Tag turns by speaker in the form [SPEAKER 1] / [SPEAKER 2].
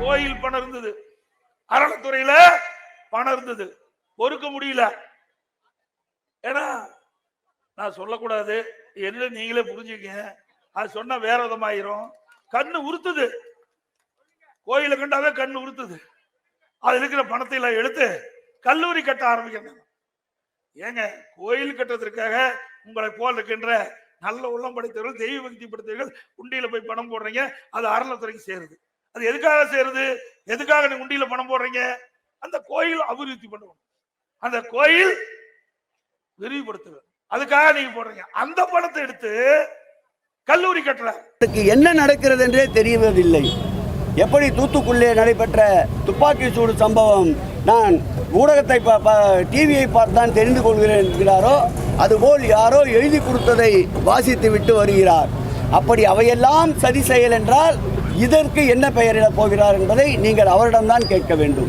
[SPEAKER 1] கோயில் பணம் இருந்தது, அறநிலைத்துறையில பணம் இருந்தது, பொறுக்க முடியல. ஏன்னா நான் சொல்லக்கூடாது, என்ன நீங்களே புரிஞ்சுக்கங்க. அது சொன்னா வேற விதமாயிரும். கண்ணு உறுத்துது, கோயில கண்டாவே கண்ணு உறுத்துது. அது இருக்கிற பணத்தை எல்லாம் எடுத்து கல்லூரி கட்ட ஆரம்பிக்கணும். ஏங்க, கோயில் கட்டுறதுக்காக உங்களை போல் இருக்கின்ற நல்ல உள்ளம் படைத்தவர்கள், தெய்வ பக்தி படைத்தவர்கள் உண்டியில போய் பணம் போடுறீங்க. அது அறநிலைத்துறைக்கு சேருது. அது எதுக்காக சேருது? எதுக்காக நீங்க உண்டியில பணம் போடுறீங்க? அந்த கோயில் அபிவிருத்தி பண்ணுவோம், அந்த கோயில் விரிவுபடுத்துவது, அதுக்காக நீங்க போடுறீங்க. அந்த பணத்தை எடுத்து கல்லூரி கட்டல.
[SPEAKER 2] என்ன நடக்கிறது என்றே தெரியவதில்லை. எப்படி தூத்துக்குள்ளே நடைபெற்ற துப்பாக்கி சூடு சம்பவம் நான் ஊடகத்தை டிவியை பார்த்தான் தெரிந்து கொள்கிறேன் என்கிறாரோ, அதுபோல் யாரோ எழுதி கொடுத்ததை வாசித்து விட்டு வருகிறார். அப்படி அவையெல்லாம் சதி செயல் என்றால் இதற்கு என்ன பெயரிடப் போகிறார் என்பதை நீங்கள் அவரிடம்தான் கேட்க வேண்டும்.